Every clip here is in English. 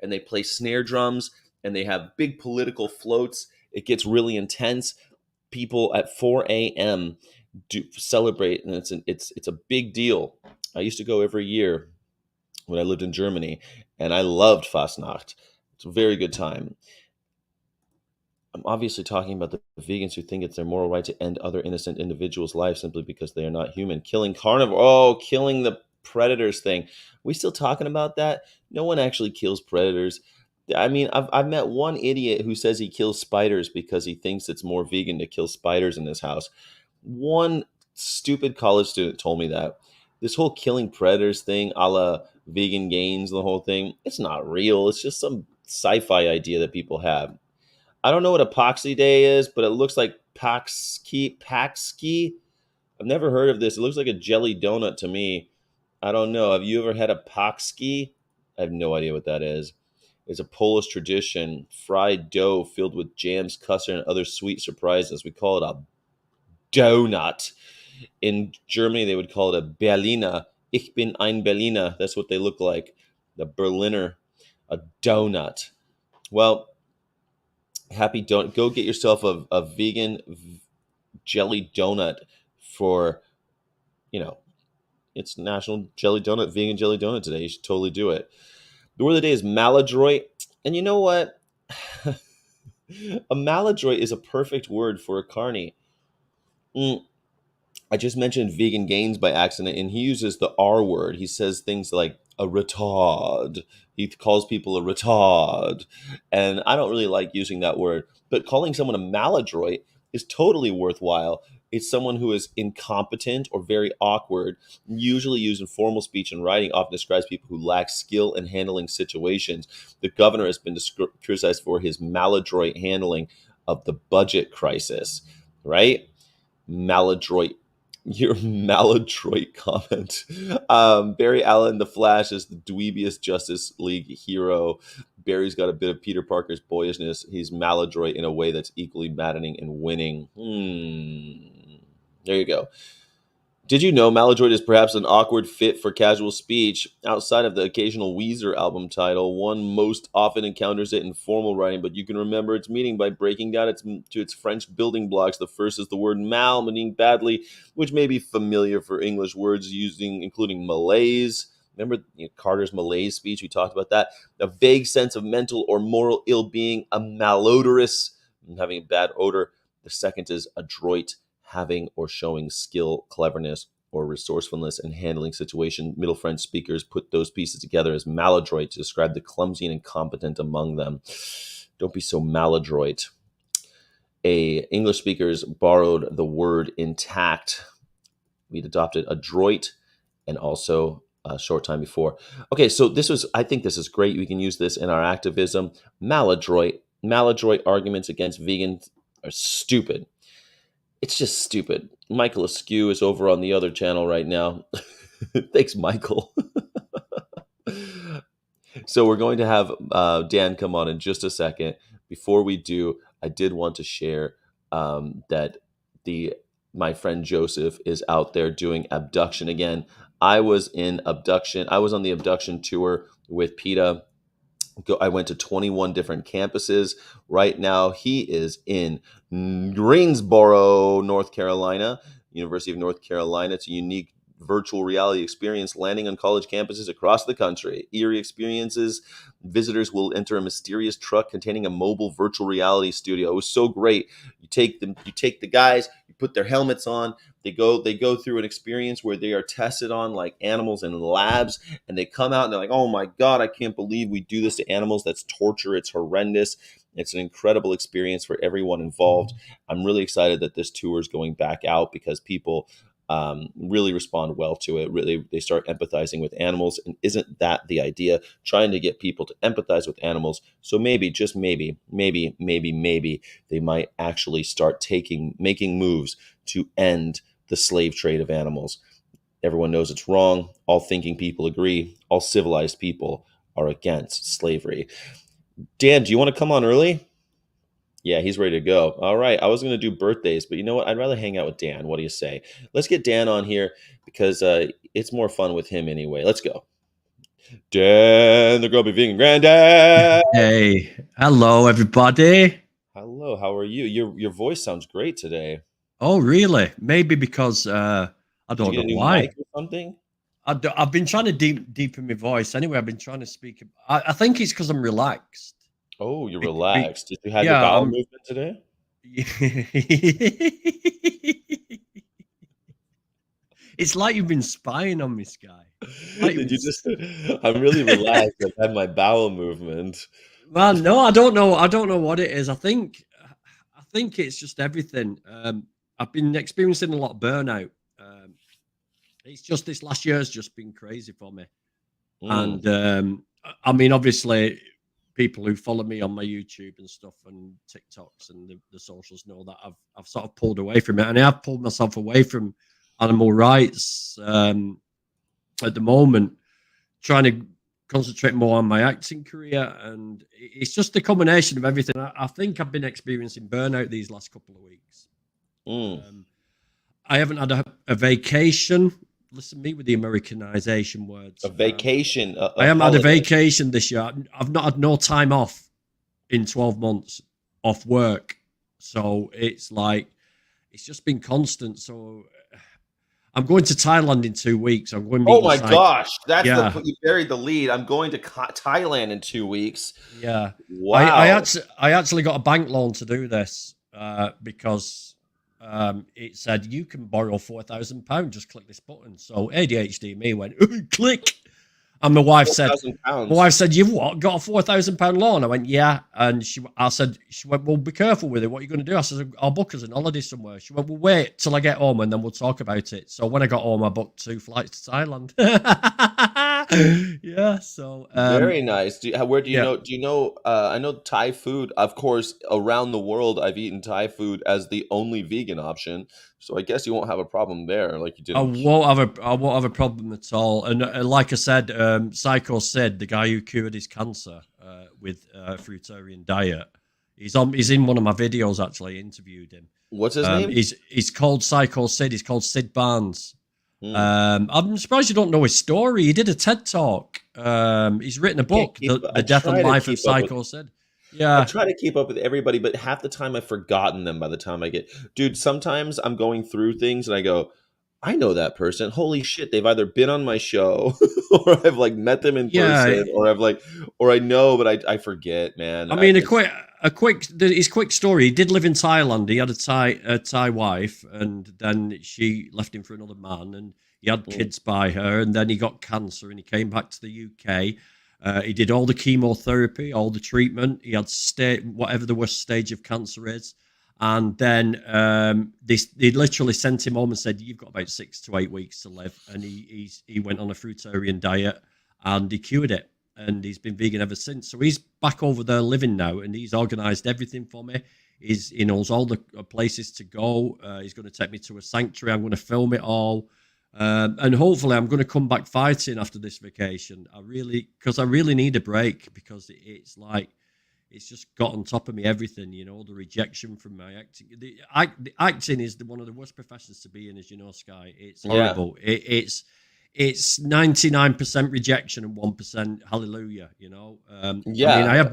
and they play snare drums and they have big political floats. It gets really intense. People at 4 a.m. do celebrate, and it's a big deal. I used to go every year when I lived in Germany, and I loved Fastnacht. It's a very good time. I'm obviously talking about the vegans who think it's their moral right to end other innocent individuals' lives simply because they are not human. Killing carnivore. Oh, killing the predators thing. We still talking about that? No one actually kills predators. I mean, I've met one idiot who says he kills spiders because he thinks it's more vegan to kill spiders in his house. One stupid college student told me that. This whole killing predators thing, a la vegan gains, the whole thing, it's not real. It's just some sci-fi idea that people have. I don't know what epoxy day is, but it looks like Paxki. I've never heard of this. It looks like a jelly donut to me. I don't know. Have you ever had a Paxki? I have no idea what that is. It's a Polish tradition, fried dough filled with jams, custard, and other sweet surprises. We call it a donut. In Germany, they would call it a Berliner. Ich bin ein Berliner. That's what they look like. The Berliner, a donut. Well, happy don't go get yourself a vegan jelly donut for, you know, it's National Jelly Donut, Vegan Jelly Donut today. You should totally do it. The word of the day is maladroit. And you know what? A maladroit is a perfect word for a carny. I just mentioned vegan gains by accident, and he uses the R word. He says things like a retard. He calls people a retard. And I don't really like using that word, but calling someone a maladroit is totally worthwhile. It's someone who is incompetent or very awkward, usually used in formal speech and writing, often describes people who lack skill in handling situations. The governor has been criticized for his maladroit handling of the budget crisis, right? Maladroit, your maladroit comment. Barry Allen, the Flash, is the dweebiest Justice League hero. Barry's got a bit of Peter Parker's boyishness. He's maladroit in a way that's equally maddening and winning. There you go. Did you know maladroit is perhaps an awkward fit for casual speech? Outside of the occasional Weezer album title, one most often encounters it in formal writing, but you can remember its meaning by breaking down to its French building blocks. The first is the word mal, meaning badly, which may be familiar for English words including malaise. Remember Carter's malaise speech? We talked about that. A vague sense of mental or moral ill-being, a malodorous, having a bad odor. The second is adroit, having or showing skill, cleverness, or resourcefulness in handling situation. Middle French speakers put those pieces together as maladroit to describe the clumsy and incompetent among them. Don't be so maladroit. English speakers borrowed the word intact. We'd adopted adroit and also a short time before. Okay, so I think this is great. We can use this in our activism. Maladroit arguments against vegans are stupid. It's just stupid. Michael Askew is over on the other channel right now. Thanks, Michael. So we're going to have Dan come on in just a second. Before we do, I did want to share that my friend Joseph is out there doing abduction again. I was on the abduction tour with PETA. I went to 21 different campuses. Right now, he is in Greensboro, North Carolina, University of North Carolina. It's a unique virtual reality experience landing on college campuses across the country. Eerie experiences. Visitors will enter a mysterious truck containing a mobile virtual reality studio. It was so great. You take the guys, you put their helmets on. They go through an experience where they are tested on like animals in labs, and they come out and they're like, "Oh my God, I can't believe we do this to animals. That's torture. It's horrendous." It's an incredible experience for everyone involved. I'm really excited that this tour is going back out because people really respond well to it. Really, they start empathizing with animals, and isn't that the idea? Trying to get people to empathize with animals. So maybe, just maybe, they might actually start making moves to end the slave trade of animals. Everyone knows it's wrong. All thinking people agree. All civilized people are against slavery. Dan, do you want to come on early? Yeah, he's ready to go. All right. I was going to do birthdays, but you know what? I'd rather hang out with Dan. What do you say? Let's get Dan on here because it's more fun with him anyway. Let's go. Dan, the grumpy vegan granddad. Hey, hello everybody. Hello, how are you? Your voice sounds great today. Oh, really? Maybe because I Did you don't get a know new why. mic or something? I've been trying to deepen my voice. Anyway, I've been trying to speak. I think it's because I'm relaxed. Oh, you're Bec- be, relaxed. Did you have your yeah, bowel I'm. movement today? It's like you've been spying on me, Sky. Like you've Did been. you just I'm really relaxed. I've had my bowel movement. Well, no, I don't know. I don't know what it is. I think it's just everything. I've been experiencing a lot of burnout. It's just this last year has just been crazy for me. Mm, And I mean, obviously, people who follow me on my YouTube and stuff and TikToks and the socials know that I've sort of pulled away from it, and I have pulled myself away from animal rights at the moment, trying to concentrate more on my acting career, and it's just a combination of everything. I think I've been experiencing burnout these last couple of weeks. mm. Um, I haven't had a vacation. Listen to me with the Americanization A words. vacation, I a haven't had a holiday. vacation this year. I've not had no time off in 12 months off work. So it's like, it's just been constant. So I'm going to Thailand in 2 weeks. I'm going Oh meeting my site. gosh, that's the Yeah. you buried the lead. I'm going to Thailand in 2 weeks. Yeah. Wow. I actually got a bank loan to do this because it said you can borrow £4,000. Just click this button. So ADHD me went, click. And Four thousand my pounds. wife said, "You've what? Got a £4,000 loan?" I went, "Yeah." And I said, she went, "Well, be careful with it. What are you going to do?" I said, "I'll book us an holiday somewhere." She went, "Well, wait till I get home and then we'll talk about it." So when I got home, I booked 2 flights to Thailand. Yeah. So Very nice. Where do you yeah. know? Do you know? I know Thai food. Of course, around the world, I've eaten Thai food as the only vegan option. So I guess you won't have a problem there, like you did in. I won't have a problem at all. And like I said, Psycho said the guy who cured his cancer with fruitarian diet. He's in one of my videos actually. I interviewed him. What's his name? He's called Psycho Sid. He's called Sid Barnes. Hmm. I'm surprised you don't know his story. He did a TED talk. He's written a Can't book, keep. The I Death and try to Life of keep up with. Psycho Sid. I Yeah, try to keep up with everybody, but half the time I've forgotten them by the time I get. Dude, sometimes I'm going through things and I go, I know that person. Holy shit, they've either been on my show or I've like met them in yeah. person or I've like or I know but I forget, man. I mean, It's his quick story. He did live in Thailand. He had a Thai wife, and then she left him for another man, and he had mm, kids by her, and then he got cancer, and he came back to the UK. He did all the chemotherapy, all the treatment. He had whatever the worst stage of cancer is, and then they literally sent him home and said, "You've got about 6 to 8 weeks to live," and he went on a fruitarian diet, and he cured it, and he's been vegan ever since. So he's back over there living now, and he's organised everything for me. He knows all the places to go. He's going to take me to a sanctuary. I'm going to film it all, and hopefully I'm going to come back fighting after this vacation. Because I really need a break, because it's like it's just got on top of me. Everything, the rejection from my acting. The acting is one of the worst professions to be in, as you know, Sky. It's yeah. horrible. It's 99% rejection and 1% hallelujah. I mean, Yeah.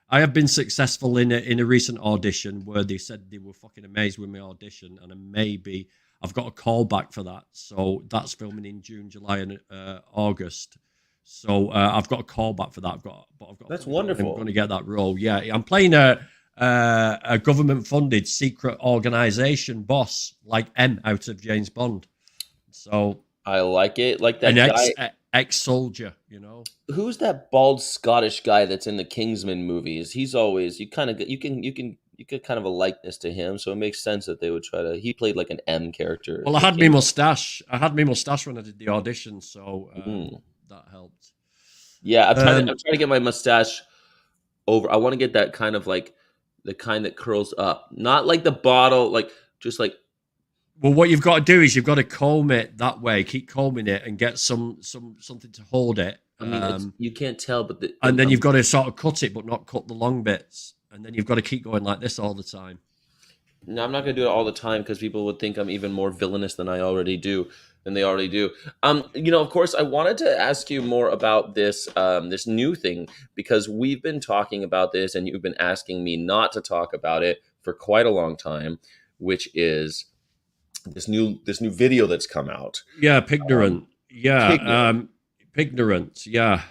I have been successful in a recent audition where they said they were fucking amazed with my audition, and maybe I've got a call back for that. So that's filming in June, July, and August. So I've got a call back for that. I've got a That's feeling I'm going wonderful. to get that role. Yeah, I'm playing a government funded secret organization boss, like M out of James Bond. So I like it. Like an that guy. ex soldier, Who's that bald Scottish guy that's in the Kingsman movies? He's always you kind of you get kind of a likeness to him, so it makes sense that they would try to. He played like an M character Well, in the King. I had my mustache when I did the audition, so Mm. that helped. Yeah, I'm Um, trying to get my mustache over. I want to get that kind of like the kind that curls up, not like the bottle, like just like well, what you've got to do is you've got to comb it that way. Keep combing it and get something to hold it. I mean, it's you can't tell, but And then you've got to sort of cut it, but not cut the long bits. And then you've got to keep going like this all the time. no, I'm not gonna do it all the time because people would think I'm even more villainous than I already do. than they already do. Of course, I wanted to ask you more about this new thing, because we've been talking about this, and you've been asking me not to talk about it for quite a long time, which is this new video that's come out. Yeah, Um, Pignorant. Yeah, Pignorant. Pignorant. Yeah.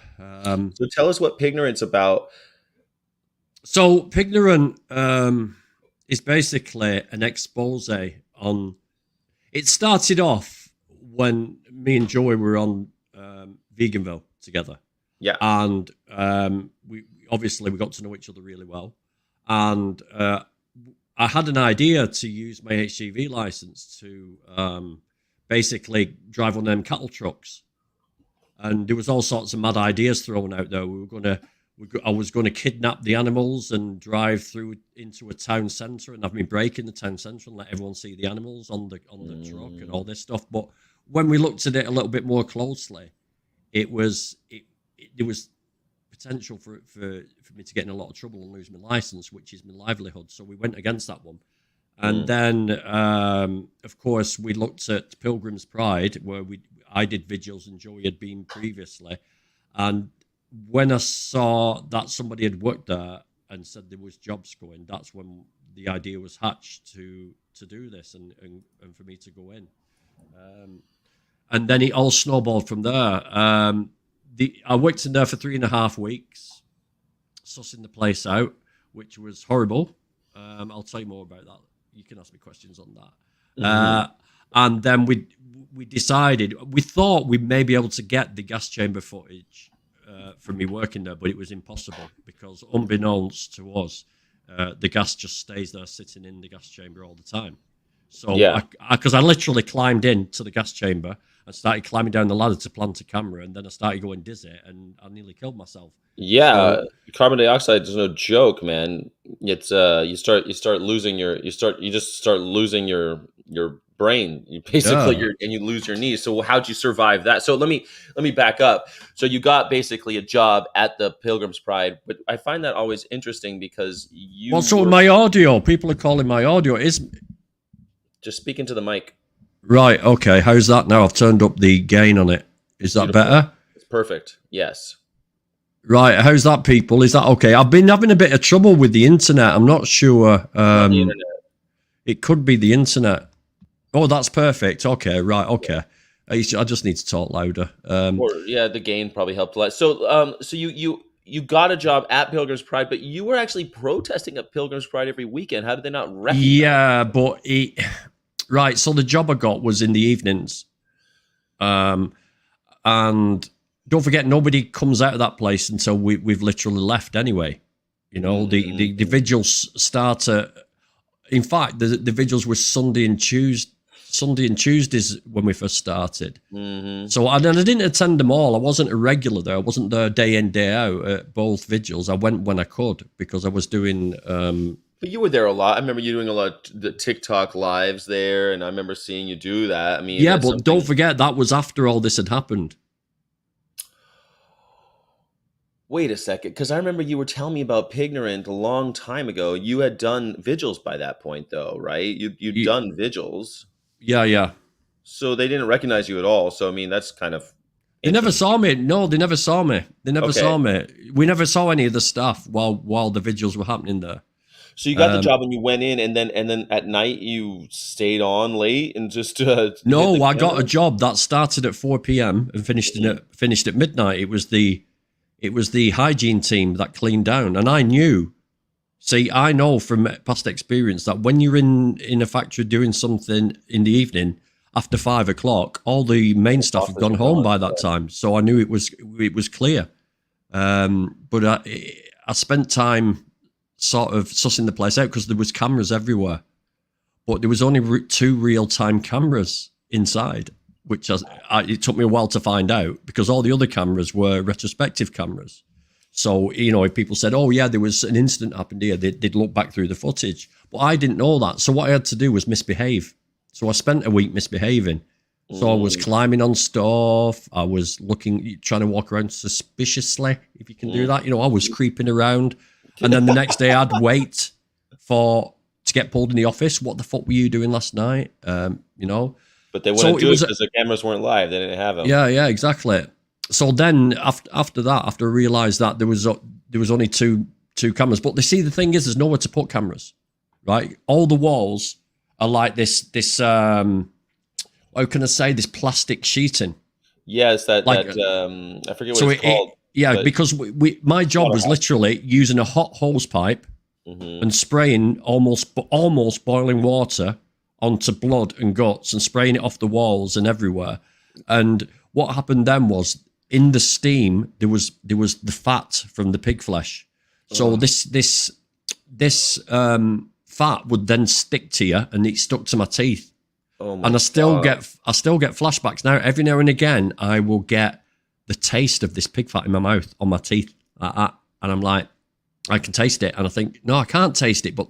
So tell us what Pignorant's about. So Pignorant is basically an expose on. It started off when me and Joey were on Veganville together, Yeah. and we obviously we got to know each other really well, and I had an idea to use my HGV license to basically drive on them cattle trucks, and there was all sorts of mad ideas thrown out there. I was going to kidnap the animals and drive through into a town centre and have me break in the town centre and let everyone see the animals on the truck and all this stuff. But when we looked at it a little bit more closely, there was potential for me to get in a lot of trouble and lose my license, which is my livelihood. So we went against that one. And then, of course, we looked at Pilgrim's Pride, where I did vigils and Joey had been previously. And when I saw that somebody had worked there and said there was jobs going, that's when the idea was hatched to do this and for me to go in. And then it all snowballed from there. I worked in there for 3.5 weeks, sussing the place out, which was horrible. I'll tell you more about that. You can ask me questions on that. And then we decided, we thought we may be able to get the gas chamber footage from me working there, but it was impossible because, unbeknownst to us, the gas just stays there sitting in the gas chamber all the time. So, because I literally climbed into the gas chamber and started climbing down the ladder to plant a camera, and then I started going dizzy, and I nearly killed myself. Yeah, So, carbon dioxide is no joke, man. It's you start losing you just start losing your brain. You basically yeah. and you lose your knees. So how'd you survive that? So let me back up. So you got basically a job at the Pilgrim's Pride, but I find that always interesting because you What's wrong with were my audio? People are calling my audio. just speaking to the mic. Right, okay. How's that now? I've turned up the gain on it. Is that Beautiful. better? It's perfect. Yes. Right, how's that, people? Is that okay? I've been having a bit of trouble with the internet. I'm not sure. On the internet. It could be the internet. Oh, that's perfect. Okay, right, okay. I just need to talk louder. The gain probably helped a lot. So you got a job at Pilgrim's Pride, but you were actually protesting at Pilgrim's Pride every weekend. How did they not recognize? Yeah, but right. So the job I got was in the evenings, and don't forget, nobody comes out of that place until we've literally left anyway. You know, the vigils start at. In fact, the vigils were Sunday and Tuesdays when we first started. So I didn't attend them all. I wasn't a regular there. I wasn't there day in, day out at both vigils. I went when I could because I was doing. But you were there a lot. I remember you doing a lot of the TikTok lives there, and I remember seeing you do that. I mean, yeah, but don't forget that was after all this had happened. Wait a second, because I remember you were telling me about Pignorant a long time ago. You had done vigils by that point, though, right? You'd done vigils. Yeah. So they didn't recognize you at all. So I mean, that's kind of. They never saw me. No, they never saw me. They never saw me. We never saw any of the staff while the vigils were happening there. So you got the job and you went in, and then at night you stayed on late and just. No, I got a job that started at 4 p.m. and finished at midnight. It was the hygiene team that cleaned down, and I knew. See, I know from past experience that when you're in a factory doing something in the evening after 5 o'clock, all the main staff have gone home by that time. So I knew it was clear. But I spent time sort of sussing the place out because there was cameras everywhere, but there was only 2 real-time cameras inside, which it took me a while to find out because all the other cameras were retrospective cameras. So, if people said, oh, yeah, there was an incident happened here, they'd look back through the footage. But I didn't know that. So what I had to do was misbehave. So I spent a week misbehaving. So I was climbing on stuff. I was trying to walk around suspiciously, if you can do that. I was creeping around. And then the next day I'd wait to get pulled in the office. What the fuck were you doing last night? But they So wouldn't it do it was, because the cameras weren't live. They didn't have them. yeah, exactly. So then after that, after I realised that there was only two cameras, but they see the thing is there's nowhere to put cameras, right? All the walls are like this how can I say, this plastic sheeting. Yes, Like, I forget what so it's called. yeah, But because my job was literally using a hot hose pipe hmm and spraying almost boiling water onto blood and guts and spraying it off the walls and everywhere. And what happened then was, in the steam there was the fat from the pig flesh. So this fat would then stick to you, and it stuck to my teeth. oh my And God. I still get flashbacks now. Every now and again, I will get the taste of this pig fat in my mouth, on my teeth, like that. And I'm like, I can taste it, and I think, no, I can't taste it, but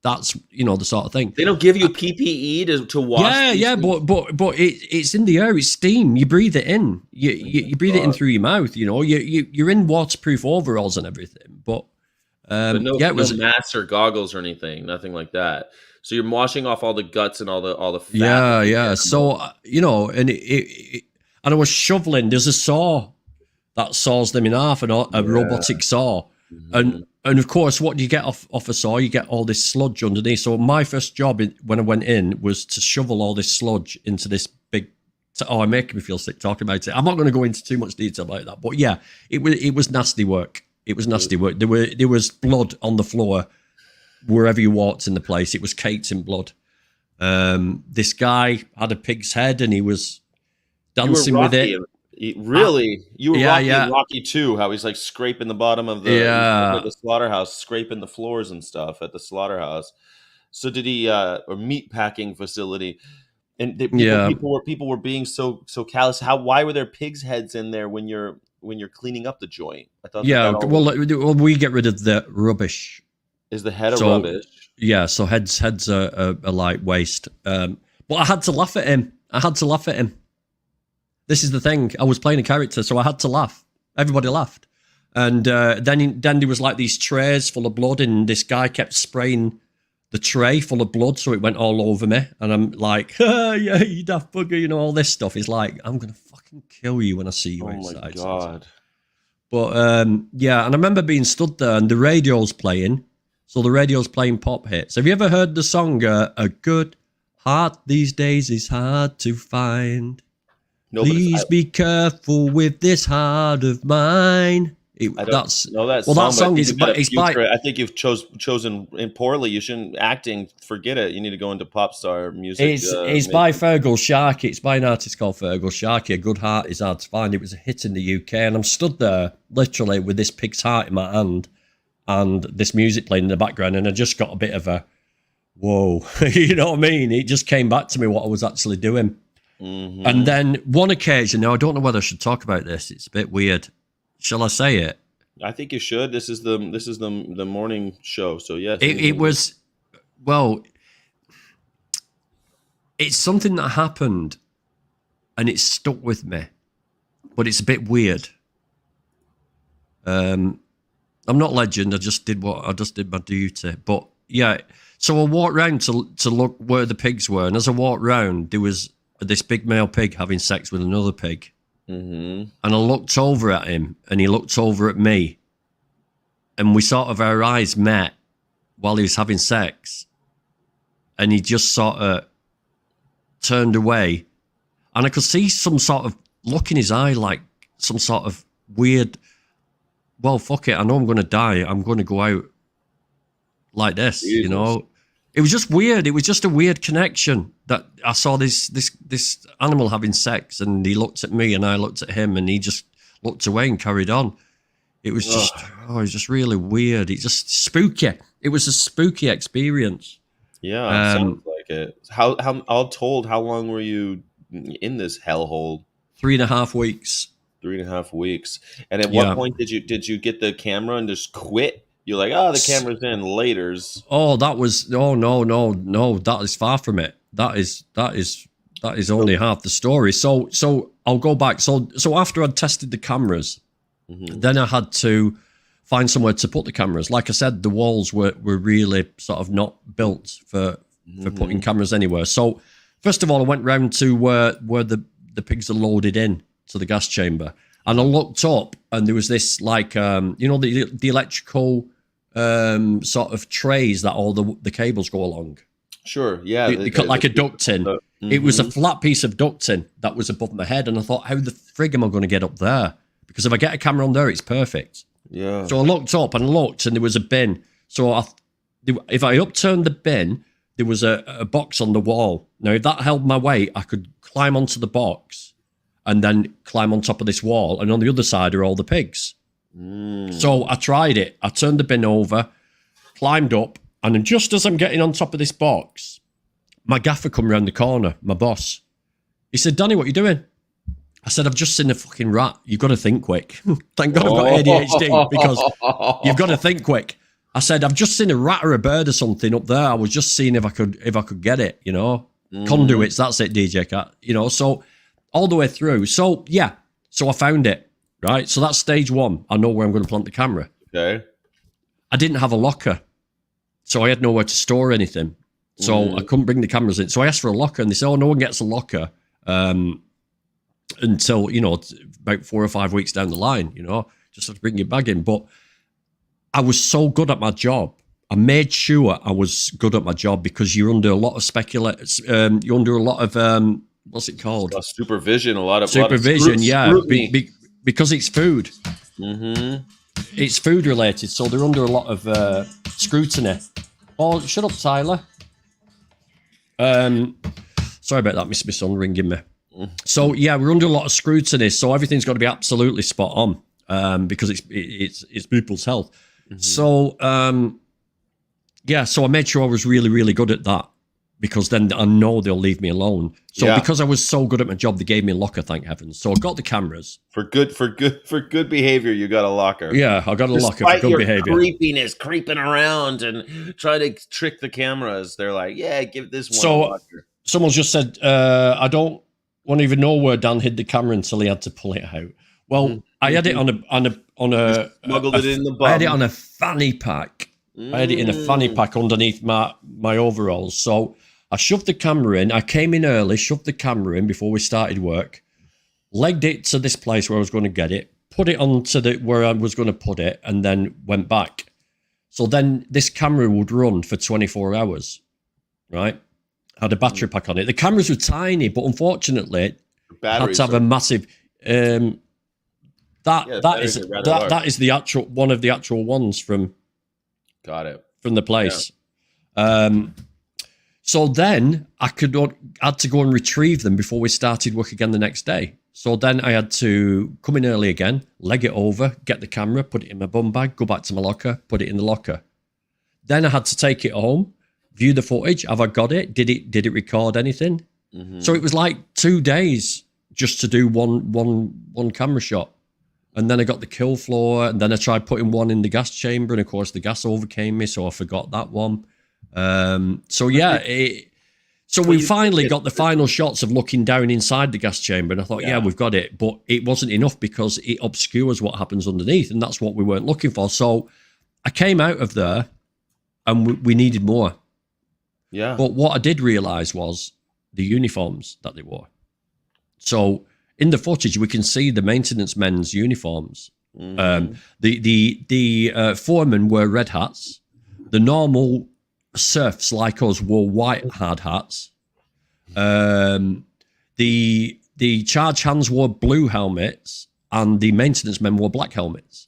that's the sort of thing. They don't give you PPE to wash. Yeah, these yeah, things? but it's in the air. It's steam. You breathe it in. You breathe it in through your mouth. You're in waterproof overalls and everything. But But no, yeah, it no was. masks or goggles or anything, nothing like that. So you're washing off all the guts and all the fat. Yeah, of the yeah. animal. So and and I was shoveling. There's a saw that saws them in half, and a robotic saw. Mhm. And of course, what do you get off a saw? You get all this sludge underneath. So my first job when I went in was to shovel all this sludge into this big. Oh, I'm making me feel sick talking about it. I'm not going to go into too much detail about that, but yeah, it was nasty work. It was nasty work. There was blood on the floor wherever you walked in the place. It was caked in blood. This guy had a pig's head, and he was You were dancing with Rocky. it. Really? You were Yeah, Rocky yeah. in Rocky 2, how he's like scraping the bottom of Yeah. the slaughterhouse, scraping the floors and stuff at the slaughterhouse. So did he or meat packing facility? And Yeah. people were being so callous. Why were there pigs' heads in there when you're cleaning up the joint? I thought Yeah, that well, we get rid of the rubbish. is the head of So rubbish. yeah, so heads are like waste. But I had to laugh at him. This is the thing. I was playing a character, so I had to laugh. Everybody laughed, and then there was like these trays full of blood, and this guy kept spraying the tray full of blood, so it went all over me. And I'm like, yeah, you daft bugger, all this stuff. He's like, I'm gonna fucking kill you when I see you Oh outside. my God. But yeah, and I remember being stood there, and the radio's playing. So the radio's playing pop hits. Have you ever heard the song "A Good Heart These Days Is Hard to Find"? No, but Please be careful with this heart of mine. I don't That's know that well, song. that song is But it's by I think you've chosen in poorly. You shouldn't acting. Forget it. You need to go into pop star music. it's by Fergal Sharkey. It's by an artist called Fergal Sharkey. A Good Heart Is Hard to Find. It was a hit in the UK, and I'm stood there literally with this pig's heart in my hand and this music playing in the background, and I just got a bit of a whoa. You know what I mean? It just came back to me what I was actually doing. Mhm. And then one occasion, now I don't know whether I should talk about this. It's a bit weird. Shall I say it? I think you should. This is the morning show. So yes, It was, well, it's something that happened and it stuck with me, but it's a bit weird. I'm not legend. I just did my duty. But yeah, so I walked round to look where the pigs were, and as I walked round, there was this big male pig having sex with another pig. Mm-hmm. And I looked over at him, and he looked over at me, and we sort of, our eyes met while he was having sex, and he just sort of turned away, and I could see some sort of look in his eye, like some sort of weird, well, fuck it, I know I'm going to die, I'm going to go out like this, Jesus. you know. It was just weird. It was just a weird connection that I saw this animal having sex, and he looked at me and I looked at him, and he just looked away and carried on. It was just, it was just really weird. It's just spooky. It was a spooky experience. Yeah, sounds like it. How all told, how long were you in this hellhole? 3.5 weeks. 3.5 weeks. And at what point did you get the camera and just quit? You're like, oh, the camera's in, laters. Oh, that was no. That is far from it. That is only half the story. So I'll go back. So after I'd tested the cameras, then I had to find somewhere to put the cameras. Like I said, the walls were really sort of not built for putting cameras anywhere. So First of all, I went round to where the pigs are loaded in to the gas chamber, and I looked up, and there was this like the electrical sort of trays that all the cables go along. Sure, yeah. They cut like a ducting. It was a flat piece of ducting that was above my head, and I thought, how the frig am I going to get up there? Because if I get a camera on there, it's perfect. Yeah. So I looked up and looked, and there was a bin. So if I upturned the bin, there was a box on the wall. Now, if that held my weight, I could climb onto the box and then climb on top of this wall, and on the other side are all the pigs. So I tried it. I turned the bin over, climbed up, and then just as I'm getting on top of this box, my gaffer come round the corner, my boss. He said, Danny, what are you doing? I said, I've just seen a fucking rat. You've got to think quick. Thank God I've got ADHD, because you've got to think quick. I said, I've just seen a rat or a bird or something up there. I was just seeing if I could get it, Conduits, that's it, DJ Cat. So all the way through. So yeah. So I found it. Right. So that's stage one. I know where I'm going to plant the camera. Okay. I didn't have a locker. So I had nowhere to store anything. So I couldn't bring the cameras in. So I asked for a locker, and they said, oh, no one gets a locker until, about 4 or 5 weeks down the line, just have to bring your bag in. But I was so good at my job. I made sure I was good at my job, because you're under a lot of you're under a lot of, what's it called? Supervision, a lot of supervision, yeah, because it's food. It's food related, so they're under a lot of scrutiny. Oh, shut up, Tyler. Sorry about that, Miss Son ringing me. So yeah, we're under a lot of scrutiny, so everything's got to be absolutely spot on, because it's people's health. So so I made sure I was really, really good at that, because then I know they'll leave me alone. So because I was so good at my job, they gave me a locker, thank heavens. So I got the cameras. For good behavior, you got a locker. Yeah, I got a locker for good behavior. Creepiness, creeping around and trying to trick the cameras. They're like, yeah, give this one a locker. Someone just said, I don't want to even know where Dan hid the camera until he had to pull it out. Well, I had it on a smuggled it in the bum. I had it on a fanny pack. I had it in a fanny pack underneath my overalls. So I shoved the camera in. I came in early, shoved the camera in before we started work, legged it to this place where I was going to get it, put it onto where I was going to put it, and then went back. So then this camera would run for 24 hours, right? Had a battery pack on it. The cameras were tiny, but unfortunately, I had to have a massive. That is the actual one of the actual ones from. Got it. From the place. Yeah. So then I had to go and retrieve them before we started work again the next day. So then I had to come in early again, leg it over, get the camera, put it in my bum bag, go back to my locker, put it in the locker. Then I had to take it home, view the footage. Have I got it? Did it record anything? So it was like 2 days just to do one camera shot. And then I got the kill floor, and then I tried putting one in the gas chamber, and of course the gas overcame me, so I forgot that one. So we finally got the final shots of looking down inside the gas chamber, and I thought, yeah, we've got it. But it wasn't enough, because it obscures what happens underneath, and that's what we weren't looking for. So I came out of there, and we needed more. Yeah. But what I did realise was the uniforms that they wore. So in the footage, we can see the maintenance men's uniforms. The foremen wear red hats. The normal serfs like us wore white hard hats. The charge hands wore blue helmets, and the maintenance men wore black helmets.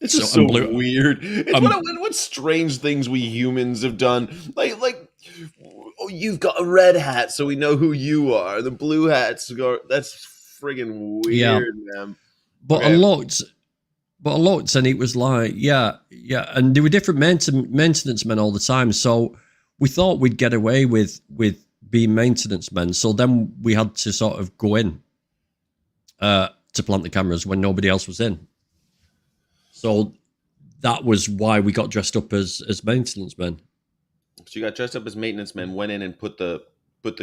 This is so weird. What strange things we humans have done. Like, oh, you've got a red hat, so we know who you are. The blue hats go. That's friggin' weird, man. But I looked, and it was like, yeah, and there were different maintenance men all the time. So we thought we'd get away with being maintenance men. So then we had to sort of go in to plant the cameras when nobody else was in. So that was why we got dressed up as maintenance men. So you got dressed up as maintenance men, went in and put the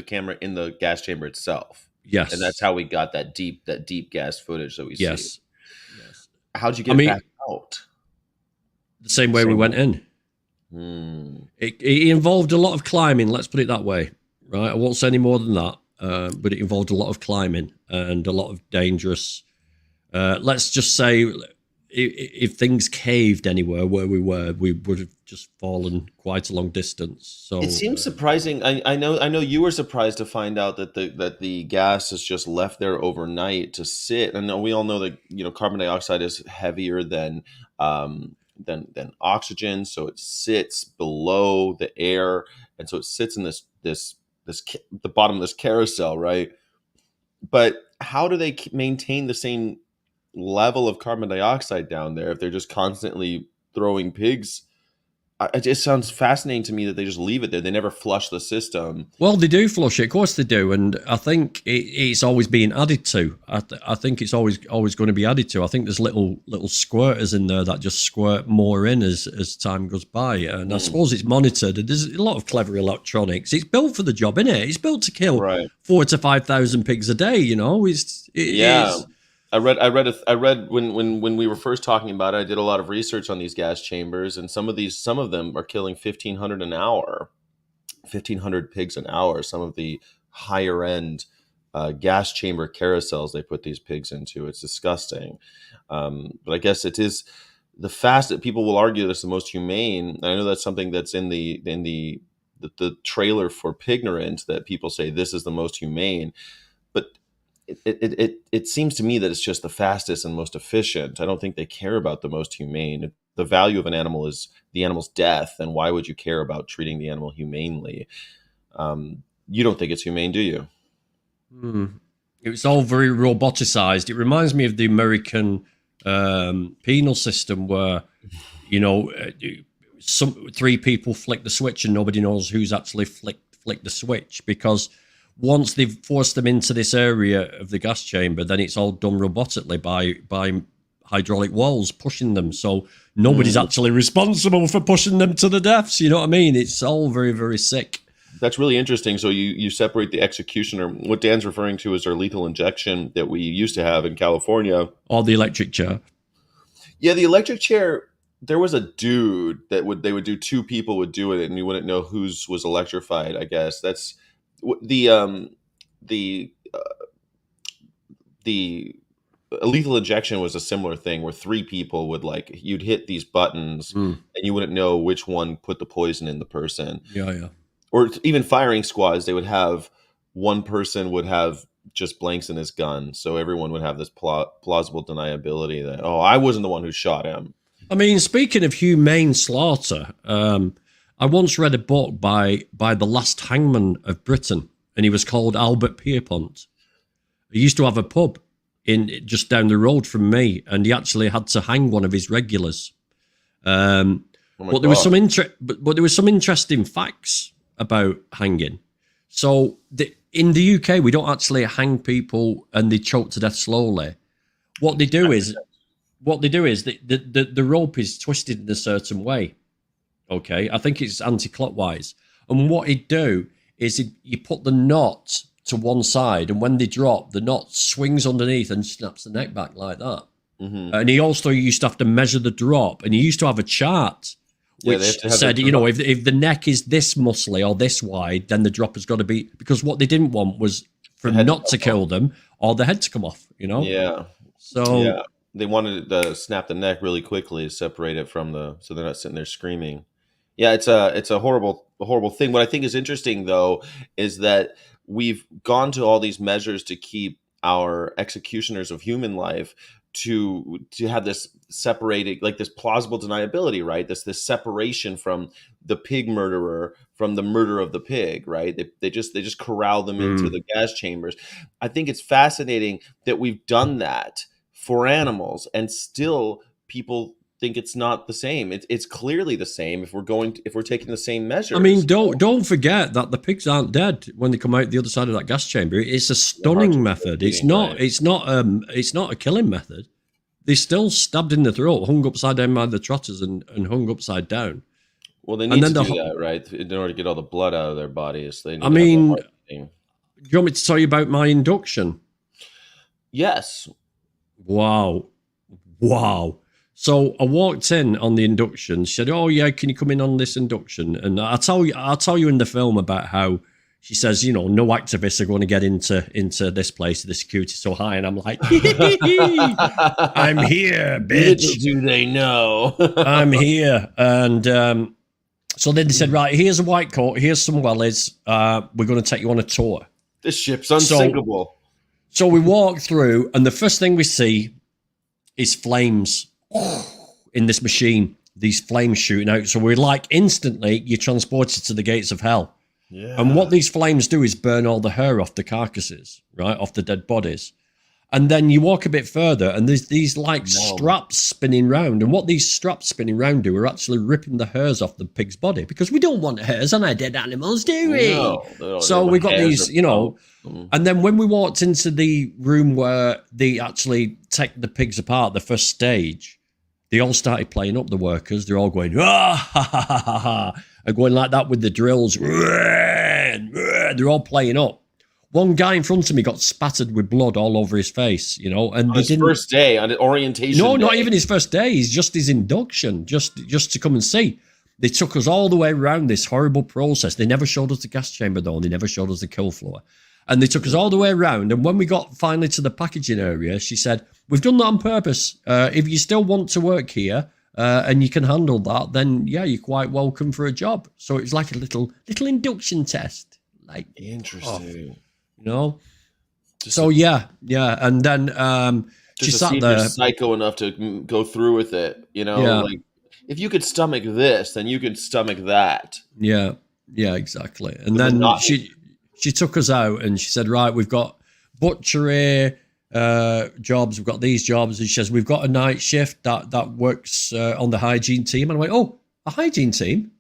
camera in the gas chamber itself. Yes. And that's how we got that deep gas footage that we see. Yes. How'd you get it back out? The same way we went in. It involved a lot of climbing, let's put it that way. right? I won't say any more than that, but it involved a lot of climbing and a lot of dangerous. Let's just say, if things caved anywhere where we were, we would have just fallen quite a long distance. So It seems surprising. I know you were surprised to find out that the gas is just left there overnight to sit. And we all know that carbon dioxide is heavier than oxygen, so it sits below the air, and so it sits in the bottom of this carousel, right? But how do they maintain the same level of carbon dioxide down there if they're just constantly throwing pigs? It just sounds fascinating to me that they just leave it there. They never flush the system. Well, they do flush it, of course they do, and I think it's always being added to. I think it's always going to be added to. I think there's little squirters in there that just squirt more in as time goes by, and I suppose it's monitored. And there's a lot of clever electronics. It's built for the job, isn't it? It's built to kill Right. 4,000 to 5,000 pigs a day. Yeah. I read when we were first talking about it, I did a lot of research on these gas chambers, and some of them are killing 1,500 an hour, 1,500 pigs an hour. Some of the higher end gas chamber carousels they put these pigs into. It's disgusting. But I guess it is the fastest. People will argue that it's the most humane. I know that's something that's in the trailer for Pignorant, that people say this is the most humane, but it seems to me that it's just the fastest and most efficient. I don't think they care about the most humane. The value of an animal is the animal's death, and why would you care about treating the animal humanely? You don't think it's humane, do you? It's all very roboticized. It reminds me of the American penal system, where three people flick the switch and nobody knows who's actually flicked the switch, because once they've forced them into this area of the gas chamber, then it's all done robotically by hydraulic walls pushing them. So nobody's actually responsible for pushing them to the deaths. You know what I mean? It's all very, very sick. That's really interesting. So you separate the executioner. What Dan's referring to is our lethal injection that we used to have in California. Or the electric chair. Yeah, the electric chair. There was a dude they would do. Two people would do it, and you wouldn't know whose was electrified. I guess that's the lethal injection was a similar thing, where three people would, you'd hit these buttons and you wouldn't know which one put the poison in the person. Yeah. Or even firing squads, they would have one person would have just blanks in his gun, so everyone would have this plausible deniability that, oh, I wasn't the one who shot him. I mean, speaking of humane slaughter, I once read a book by the last hangman of Britain, and he was called Albert Pierpont. He used to have a pub just down the road from me, and he actually had to hang one of his regulars. But there was some interesting facts about hanging. So in the UK, we don't actually hang people and they choke to death slowly. What they do is the rope is twisted in a certain way. Okay, I think it's anti-clockwise. And what he'd do is you put the knot to one side, and when they drop, the knot swings underneath and snaps the neck back like that. Mm-hmm. And he also used to have to measure the drop, and he used to have a chart which said, if the neck is this muscly or this wide, then the drop has got to be, because what they didn't want was for not to kill them or the head to come off, Yeah. So yeah, they wanted to snap the neck really quickly, separate it from so they're not sitting there screaming. Yeah, it's a horrible thing. What I think is interesting, though, is that we've gone to all these measures to keep our executioners of human life to have this separated, like this plausible deniability, right? This separation from the pig murderer, from the murder of the pig, right? They just corral them into the gas chambers. I think it's fascinating that we've done that for animals, and still people think it's not the same. It's clearly the same if we're taking the same measures. I mean, don't forget that the pigs aren't dead when they come out the other side of that gas chamber. It's a stunning method. It's not a killing method. They're still stabbed in the throat, hung upside down by the trotters, and hung upside down. Well, they need to do that, right, in order to get all the blood out of their bodies. Do you want me to tell you about my induction? Yes. Wow. So I walked in on the induction. She said, "Oh yeah, can you come in on this induction?" And I'll tell you in the film about how she says, you know, no activists are going to get into this place. The security's so high, and I'm like, I'm here, bitch. Little do they know. I'm here, and so then they said, right, here's a white coat, here's some wellies. We're going to take you on a tour. This ship's unsinkable. So we walk through, and the first thing we see is flames in this machine. These flames shooting out. So we're like, instantly, you're transported to the gates of hell. Yeah. And what these flames do is burn all the hair off the carcasses, right, off the dead bodies. And then you walk a bit further, and there's these like straps spinning round. And what these straps spinning round do are actually ripping the hairs off the pig's body, because we don't want hairs on our dead animals, do we? No, so we got these, you know. And then when we walked into the room where they actually take the pigs apart, the first stage, they all started playing up, the workers. They're all going, ah, ha, ha, ha, ha, ha, and going like that with the drills. They're all playing up. One guy in front of me got spattered with blood all over his face, you know. And on his first day, on orientation No, day. not even his first day. He's just his induction, just to come and see. They took us all the way around this horrible process. They never showed us the gas chamber, though. They never showed us the kill floor. And they took us all the way around. And when we got finally to the packaging area, she said, we've done that on purpose. If you still want to work here and you can handle that, then, yeah, you're quite welcome for a job. So it was like a little induction test. Like, interesting. You know? So, yeah. And then she sat there. You're psycho enough to go through with it, you know? Yeah. Like, if you could stomach this, then you could stomach that. Yeah, exactly. And then she took us out and she said, right, we've got butchery jobs, we've got these jobs. And she says, we've got a night shift that works on the hygiene team. And I went, oh, a hygiene team?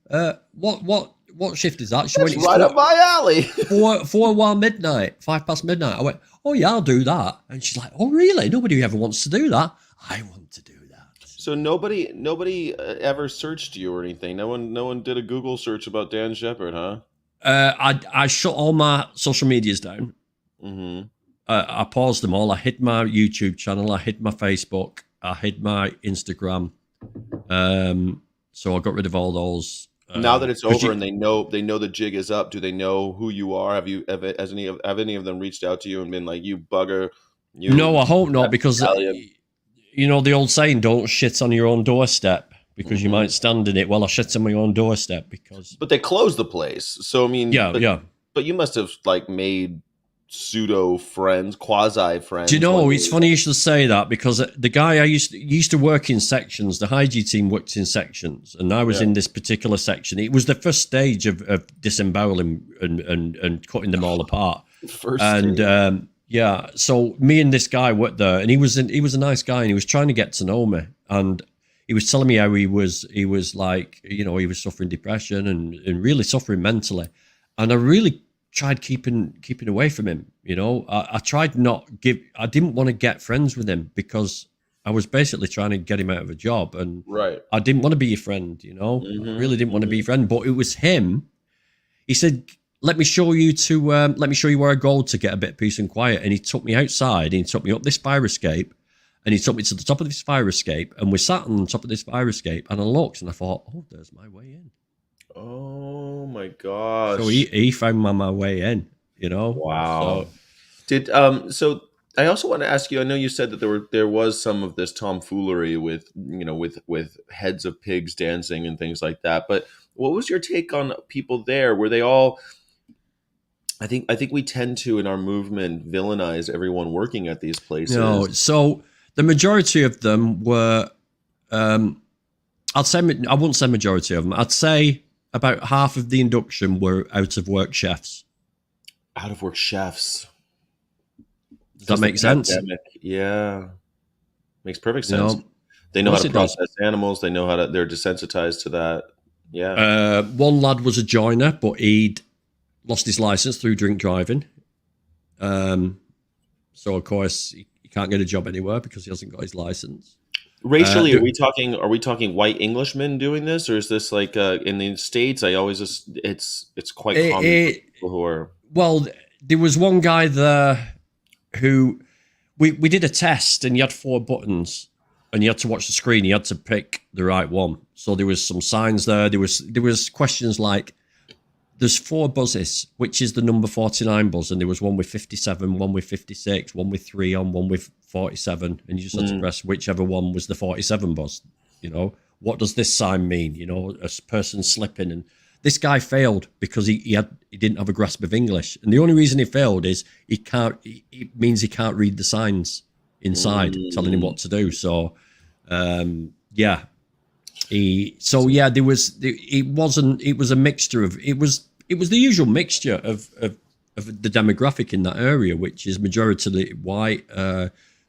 What shift is that? She That's went, right up my alley. 4 midnight, 5 past midnight. I went, oh yeah, I'll do that. And she's like, oh really? Nobody ever wants to do that. I want to do that. So nobody ever searched you or anything. No one did a Google search about Dan Shepherd, huh? I shut all my social medias down. Mm-hmm. I paused them all. I hid my YouTube channel. I hid my Facebook. I hid my Instagram. So I got rid of all those. Now that it's over and they know the jig is up, do they know who you are? Have any of them reached out to you and been like, you bugger? No, I hope not, because you know the old saying, don't shit on your own doorstep, because you might stand in it. Well, I shit on my own doorstep because... But they closed the place. So, I mean... Yeah. But you must have, like, made pseudo-friends, quasi-friends. Do you know, it's funny you should say that, because the guy I used to work in sections, the hygiene team worked in sections, and I was in this particular section. It was the first stage of disemboweling and cutting them all apart. Yeah, so me and this guy worked there, and he was a nice guy, and he was trying to get to know me, and he was telling me how he was like, you know, he was suffering depression and really suffering mentally, and I really tried keeping away from him. You know, I tried I didn't want to get friends with him because I was basically trying to get him out of a job, and I didn't want to be your friend. You know, I really didn't want to be your friend, but it was him. He said, let me show you where I go to get a bit of peace and quiet. And he took me outside, and he took me up this fire escape, and he took me to the top of this fire escape, and we sat on the top of this fire escape, and I looked and I thought, oh, there's my way in. Oh my gosh. So he found my way in, you know? Wow. So I also want to ask you, I know you said that there was some of this tomfoolery with, you know, with heads of pigs dancing and things like that, but what was your take on people there? Were they all... I think we tend to, in our movement, villainize everyone working at these places. No, so the majority of them were, I wouldn't say majority of them. I'd say about half of the induction were out of work chefs. Out of work chefs. Does that make sense? Yeah, makes perfect sense. They know how to process animals. They know they're desensitized to that. Yeah. One lad was a joiner, but he'd lost his license through drink driving. So of course he can't get a job anywhere because he hasn't got his license. Racially, are we talking white Englishmen doing this, or is this like in the States? It's quite common for people who are... Well, there was one guy there who we did a test, and he had 4 buttons, and you had to watch the screen. You had to pick the right one. So there was some signs there. There was questions like, there's 4 buzzes, which is the number 49 buzz, and there was one with 57, one with 56, one with 3 on, one with 47, and you just had to press whichever one was the 47 buzz. You know, what does this sign mean? You know, a person slipping, and this guy failed because he didn't have a grasp of English, and the only reason he failed is it means he can't read the signs inside telling him what to do. So, yeah. It was a mixture of it was the usual mixture of the demographic in that area, which is majority white,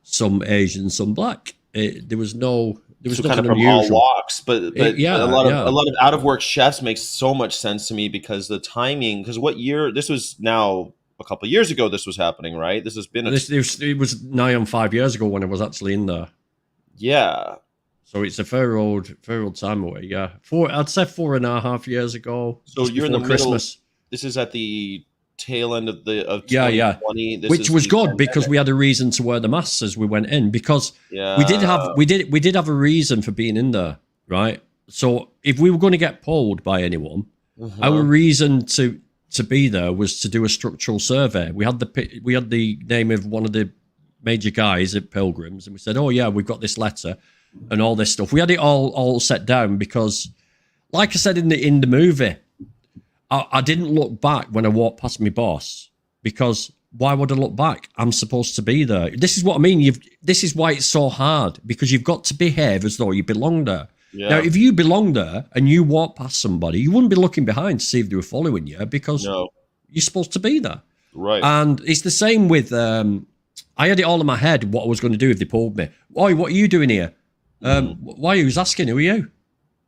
some Asian, some black. There was nothing kind of from unusual. all walks, but a lot of out of work chefs makes so much sense to me because the timing. Because what year this was now? A couple of years ago, this was happening, right? This has been it was nigh on 5 years ago when I was actually in there. Yeah. So it's a fair old time away. Yeah, I'd say 4.5 years ago. So you're in the Christmas. This is at the tail end of 2020. Which was good because we had a reason to wear the masks as we went in because we did have a reason for being in there, right? So if we were going to get pulled by anyone, our reason to be there was to do a structural survey. We had the name of one of the major guys at Pilgrims, and we said, "Oh yeah, we've got this letter." And all this stuff. We had it all set down because, like I said in the movie, I didn't look back when I walked past my boss because why would I look back? I'm supposed to be there. This is what I mean. This is why it's so hard because you've got to behave as though you belong there. Yeah. Now, if you belong there and you walk past somebody, you wouldn't be looking behind to see if they were following you because you're supposed to be there. Right. And it's the same with. I had it all in my head what I was going to do if they pulled me. Oi, what are you doing here? Why? Who's asking? Who are you?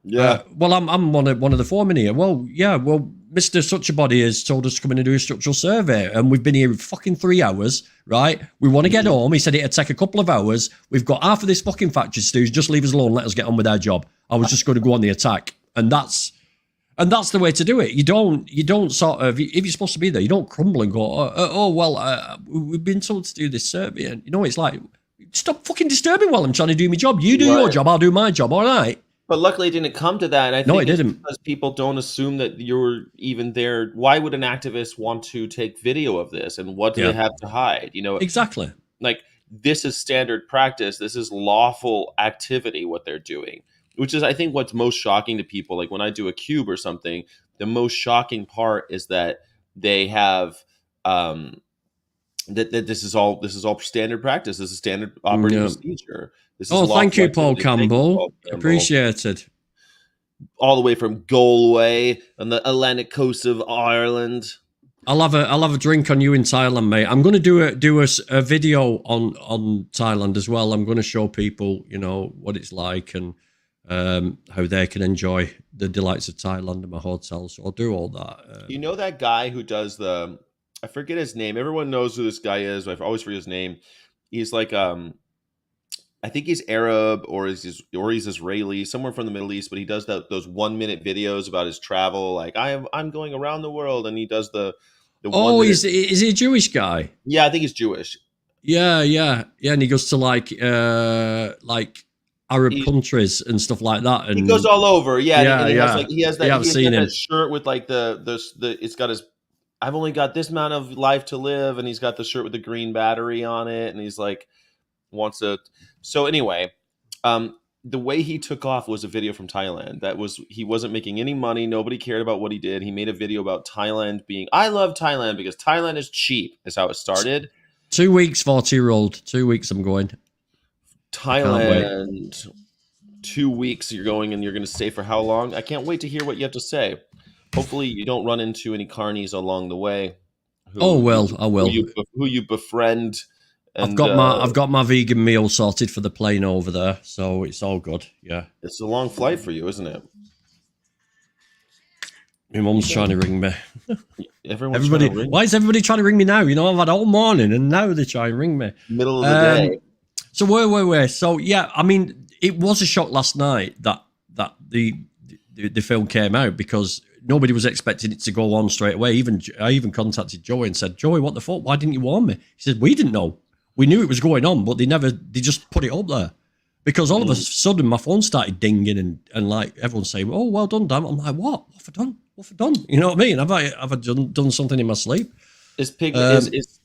Yeah. Well, I'm one of the foremen here. Well, yeah. Well, Mr. Such a Body has told us to come in and do a structural survey, and we've been here fucking 3 hours, right? We want to get home. He said it'd take a couple of hours. We've got half of this fucking factory to do. Just leave us alone. Let us get on with our job. I was just going to go on the attack, and that's the way to do it. You don't sort of if you're supposed to be there, you don't crumble and go, we've been told to do this survey, and it's like. Stop fucking disturbing while I'm trying to do my job. You do your job, I'll do my job, all right? But luckily it didn't come to that. And I think it didn't. Because people don't assume that you're even there. Why would an activist want to take video of this? And what do they have to hide? Exactly. Like, this is standard practice. This is lawful activity, what they're doing. Which is, I think, what's most shocking to people. Like, when I do a cube or something, the most shocking part is that they have... That this is all standard practice. This is standard operating procedure. This is thank you, Paul Campbell. Appreciated. All the way from Galway on the Atlantic coast of Ireland. I'll have a drink on you in Thailand, mate. I'm going to do a video on Thailand as well. I'm going to show people, what it's like and how they can enjoy the delights of Thailand in my hotel. So I'll do all that. That guy who does I forget his name. Everyone knows who this guy is. I always forget his name. He's like, I think he's Arab or he's Israeli, somewhere from the Middle East. But he does those 1-minute videos about his travel. Like I'm going around the world, and he does the. Is he a Jewish guy? Yeah, I think he's Jewish. Yeah, and he goes to like Arab countries and stuff like that. And he goes all over. Yeah. He has that. I've seen him. That shirt with like the it's got his. I've only got this amount of life to live, and he's got the shirt with the green battery on it, and he's like wants to. So anyway, the way he took off was a video from Thailand. He wasn't making any money. Nobody cared about what he did. He made a video about Thailand being. I love Thailand because Thailand is cheap. Is how it started. 2 weeks, 40-year-old. 2 weeks. I'm going. Thailand. 2 weeks. You're going, and you're going to stay for how long? I can't wait to hear what you have to say. Hopefully you don't run into any carnies along the way. I will. Who you befriend. And, I've got my vegan meal sorted for the plane over there, so it's all good. Yeah. It's a long flight for you, isn't it? My mum's trying to ring me. Everybody. Why is everybody trying to ring me now? I've had all morning, and now they try and ring me. Middle of the day. So wait. So yeah, I mean, it was a shock last night that the film came out because. Nobody was expecting it to go on straight away. I even contacted Joey and said, Joey, what the fuck? Why didn't you warn me? He said, we didn't know. We knew it was going on, but they just put it up there. Because all of a Mm. sudden my phone started dinging and like everyone's saying, "Oh, well done, Dan." I'm like, "What? What have I done? What have I done?" You know what I mean? Have I done something in my sleep? Um, Is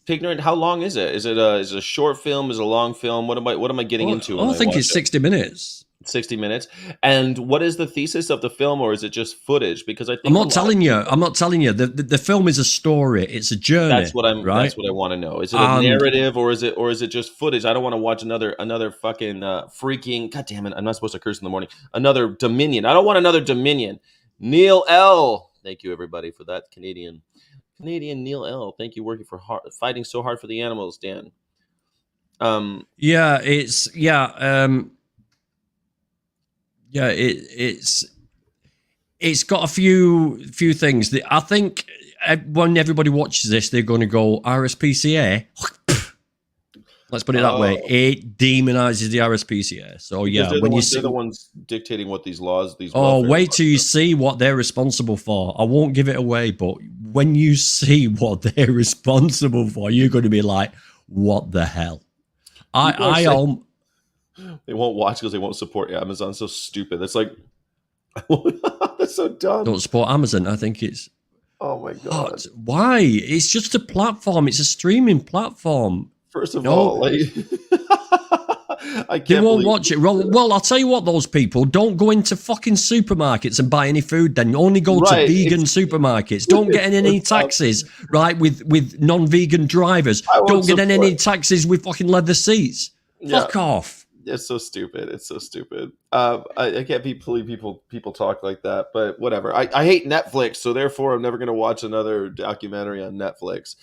Pignorant? How long is it? Is it a short film? Is it a long film? What am I getting into when I I think watch it's it? 60 minutes. 60 minutes. And what is the thesis of the film, or is it just footage? Because I I'm think a not lot of telling you. people. I'm not telling you. The film is a story. It's a journey, That's right? what I want to know. Is it a And narrative, or is it just footage? I don't want to watch another fucking freaking, god damn it, I'm not supposed to curse in the morning. Another Dominion. I don't want another Dominion. Neil L. Thank you everybody for that Canadian Neil L. Thank you, working for hard, fighting so hard for the animals, Dan. yeah, it's it's got a few things that I think when everybody watches this, they're going to go RSPCA. Let's put it that way. Oh, It demonizes the RSPCA. So because yeah, when you they're see, the ones dictating what these laws, these oh, welfare wait laws till you are. see what they're responsible for. I won't give it away, but when you see what they're responsible for, you're going to be like, "What the hell?" People are I saying they won't watch because they won't support Amazon. So stupid. That's like that's so dumb. don't support Amazon. I think it's Oh my god. what? Why? It's just a platform. It's a streaming platform. First of No, all, like I they can't won't believe watch it. Well, I'll tell you what, those people don't go into fucking supermarkets and buy any food. Then only go to right. vegan supermarkets. Don't get in It's so any dumb. taxis, right? With non-vegan drivers. I won't Don't get in any support. taxis with fucking leather seats. Yeah, Fuck off. it's so stupid. It's so stupid. I can't believe people talk like that. But whatever. I hate Netflix, so therefore I'm never gonna watch another documentary on Netflix.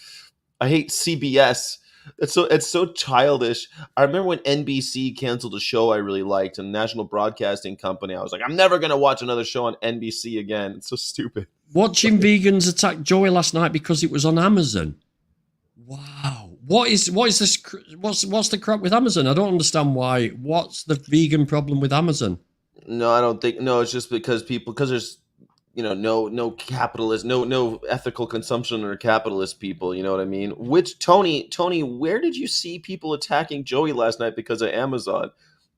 I hate CBS. It's so childish. I remember when NBC canceled a show I really liked, and National Broadcasting Company. I was like, I'm never gonna watch another show on NBC again. It's so stupid. Watching vegans attack Joey last night because it was on Amazon. Wow. What is this? What's the crap with Amazon? I don't understand why. What's the vegan problem with Amazon? No, I don't think. No, it's just because there's no capitalist, no ethical consumption or capitalist people. You know what I mean? Which Tony, where did you see people attacking Joey last night because of Amazon?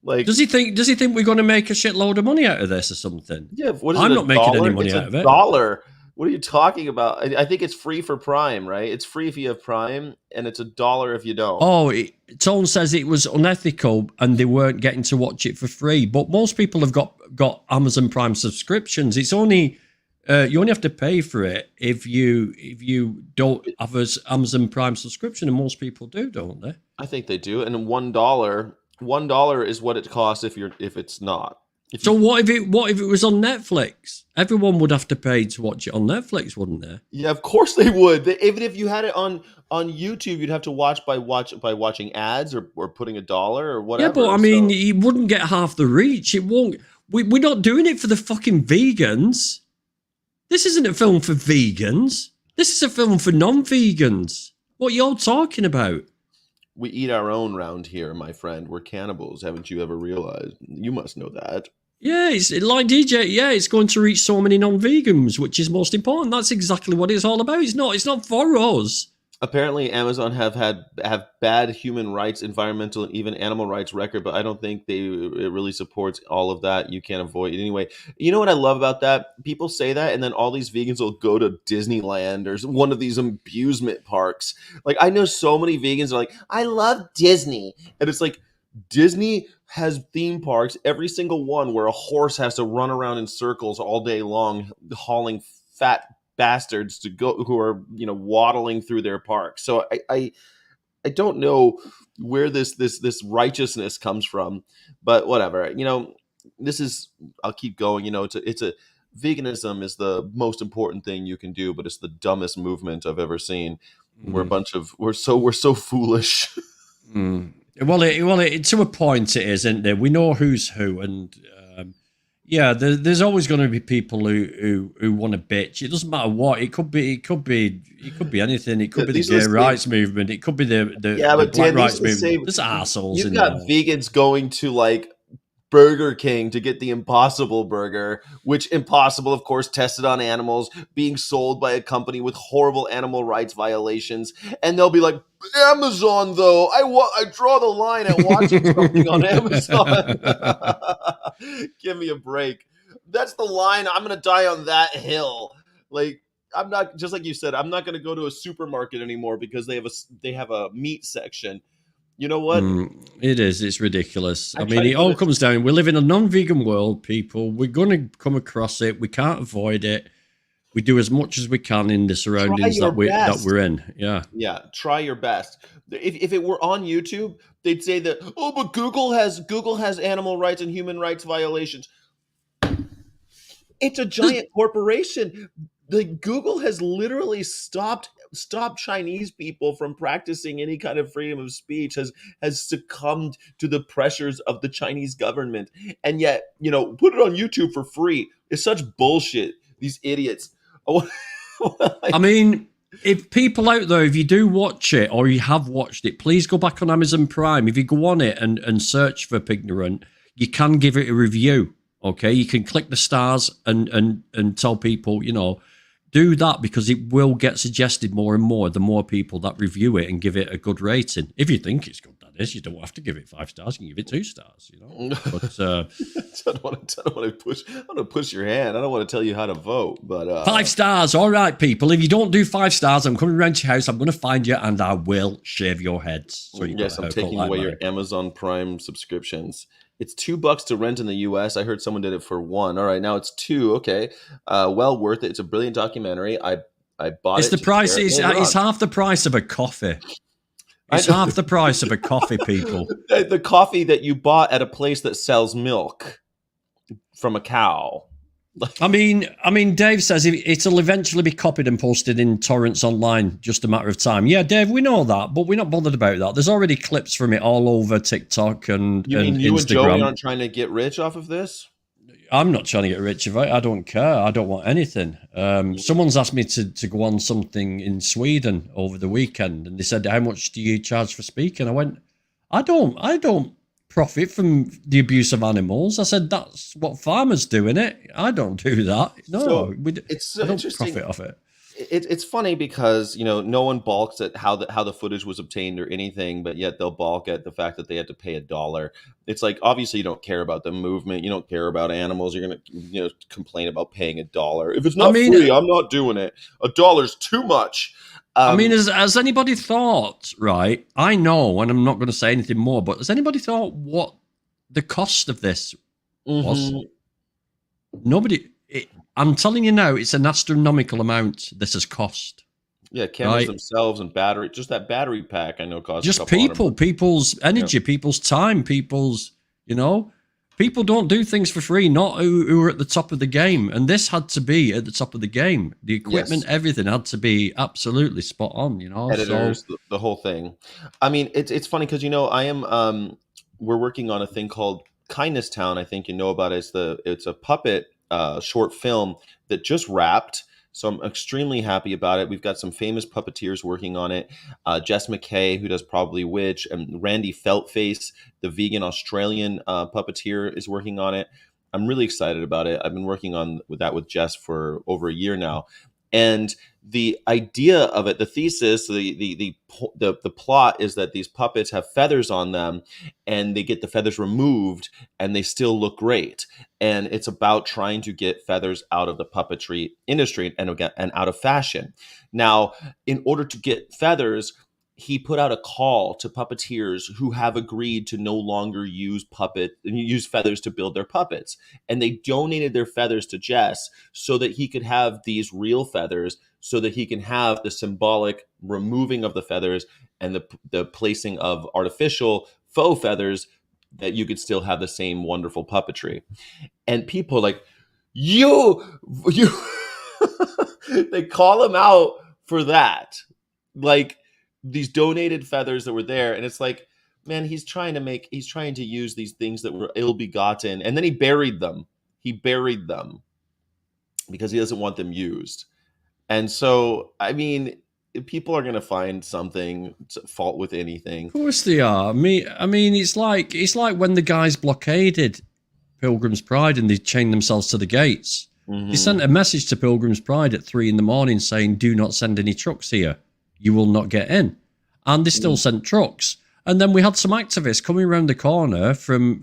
Like, Does he think we're going to make a shitload of money out of this or something? yeah, what is I'm it? not A making any dollar? money It's out a of it. dollar. What are you talking about? I think it's free for Prime, right? It's free if you have Prime, and it's a dollar if you don't. Oh, Tone says it was unethical and they weren't getting to watch it for free. But most people have got Amazon Prime subscriptions. It's only you only have to pay for it if you don't have an Amazon Prime subscription, and most people do, don't they? I think they do, and $1 is what it costs if it's not. If So you what if it was on Netflix? Everyone would have to pay to watch it on Netflix, wouldn't they? Yeah, of course they would. Even if you had it on YouTube, you'd have to watch by watching ads or putting a dollar or Yeah, but whatever. I mean, So you wouldn't get half the reach. It won't. We're not doing it for the fucking vegans. This isn't a film for vegans. This is a film for non-vegans. What you're talking about? we eat our own round here, my friend. We're cannibals. Haven't you ever realized? You must know that. Yeah, it's like DJ. Yeah, it's going to reach so many non-vegans, which is most important. That's exactly what it's all about. It's not for us. Apparently, Amazon have bad human rights, environmental, and even animal rights record, but I don't think it really supports all of that. You can't avoid it anyway. You know what I love about that? People say that, and then all these vegans will go to Disneyland or one of these amusement parks. Like, I know so many vegans are like, I love Disney, and it's like Disney has theme parks, every single one where a horse has to run around in circles all day long, hauling fat bastards to go who are waddling through their park. So I don't know where this righteousness comes from, but whatever. This is I'll keep going. It's a veganism is the most important thing you can do, but it's the dumbest movement I've ever seen. Mm. We're so foolish. Mm. Well, to a point it is, isn't there? We know who's who, and yeah, there's always going to be people who want to bitch. It doesn't matter what. It could be anything. It could be the These are gay the rights movement. It could be the Yeah, the but black Dan, these rights are the movement. same. There's assholes You've in got there. vegans going to like Burger King to get the Impossible Burger, which Impossible, of course, tested on animals, being sold by a company with horrible animal rights violations. And they'll be like, Amazon, though, I draw the line at watching something on Amazon. Give me a break. That's the line. I'm going to die on that hill. Like, I'm not, just like you said, I'm not going to go to a supermarket anymore because they have a meat section. You know what? It is. It's ridiculous. I mean, tried it to all go to- comes down. We live in a non-vegan world, people. We're going to come across it. We can't avoid it. We do as much as we can in the surroundings your that best. we're in. Yeah. Yeah, try your best. If it were on YouTube, they'd say that, oh, but Google has animal rights and human rights violations. It's a giant corporation. Like, Google has literally stopped Chinese people from practicing any kind of freedom of speech, has succumbed to the pressures of the Chinese government. And yet, put it on YouTube for free. It's such bullshit. These idiots. I mean, if people out there, if you do watch it or you have watched it, please go back on Amazon Prime. If you go on it and search for Pignorant, you can give it a review. Okay, you can click the stars and tell people, do that, because it will get suggested more and more the more people that review it and give it a good rating. If you think it's good, that is, you don't have to give it 5 stars. You can give it 2 stars. But I don't want to push your hand. I don't want to tell you how to vote. But 5 stars, all right, people. If you don't do 5 stars, I'm coming around to your house. I'm going to find you and I will shave your heads. So yes, I'm taking away your Amazon Prime subscriptions. It's $2 to rent in the US. I heard someone did it for $1. All right, now it's $2. Okay, well worth it. It's a brilliant documentary. I bought it. It's the price. It's half the price of a coffee. It's half the price of a coffee, people. The coffee that you bought at a place that sells milk from a cow. I mean, Dave says it'll eventually be copied and posted in torrents online, just a matter of time. Yeah, Dave, we know that, but we're not bothered about that. There's already clips from it all over TikTok and you mean you Instagram. and Joey aren't trying to get rich off of this? I'm not trying to get rich of it. I don't care. I don't want anything. Someone's asked me to go on something in Sweden over the weekend, and they said, "How much do you charge for speaking?" I went, "I don't profit from the abuse of animals." I said, "That's what farmers do, innit? I don't do that. No, So, I don't profit off it." It's funny because no one balks at how the footage was obtained or anything, but yet they'll balk at the fact that they had to pay $1. It's like, obviously you don't care about the movement, you don't care about animals. You're gonna complain about paying $1. If it's not free, I'm not doing it. $1's too much. I mean, has anybody thought? Right, I know, and I'm not going to say anything more. But has anybody thought what the cost of this was? Nobody. I'm telling you now, it's an astronomical amount this has cost. Yeah, cameras themselves and battery. Just that battery pack, I know, costs just people's energy, people's time, people don't do things for free. Not who are at the top of the game, and this had to be at the top of the game. The equipment, everything had to be absolutely spot on. Editors, the whole thing. I mean, it's funny because I am. We're working on a thing called Kindness Town. I think you know about it. It's a puppet short film that just wrapped. So I'm extremely happy about it. We've got some famous puppeteers working on it. Jess McKay, who does Probably Witch, and Randy Feltface, the vegan Australian puppeteer, is working on it. I'm really excited about it. I've been working with Jess for over a year now. And the idea of it, the thesis, the plot is that these puppets have feathers on them, and they get the feathers removed, and they still look great. And it's about trying to get feathers out of the puppetry industry and out of fashion. Now, in order to get feathers, he put out a call to puppeteers who have agreed to no longer use feathers to build their puppets. And they donated their feathers to Jess so that he could have these real feathers, so that he can have the symbolic removing of the feathers and the placing of artificial faux feathers, that you could still have the same wonderful puppetry. And people are like, you they call him out for that. Like, these donated feathers that were there, and it's like, man, he's trying to use these things that were ill-begotten, and then he buried them because he doesn't want them used. And so, I mean, people are going to find something to fault with anything. Of course they are. I mean, it's like when the guys blockaded Pilgrim's Pride and they chained themselves to the gates. They sent a message to Pilgrim's Pride at 3 a.m. saying, "Do not send any trucks here. You will not get in." And they still sent trucks. And then we had some activists coming around the corner from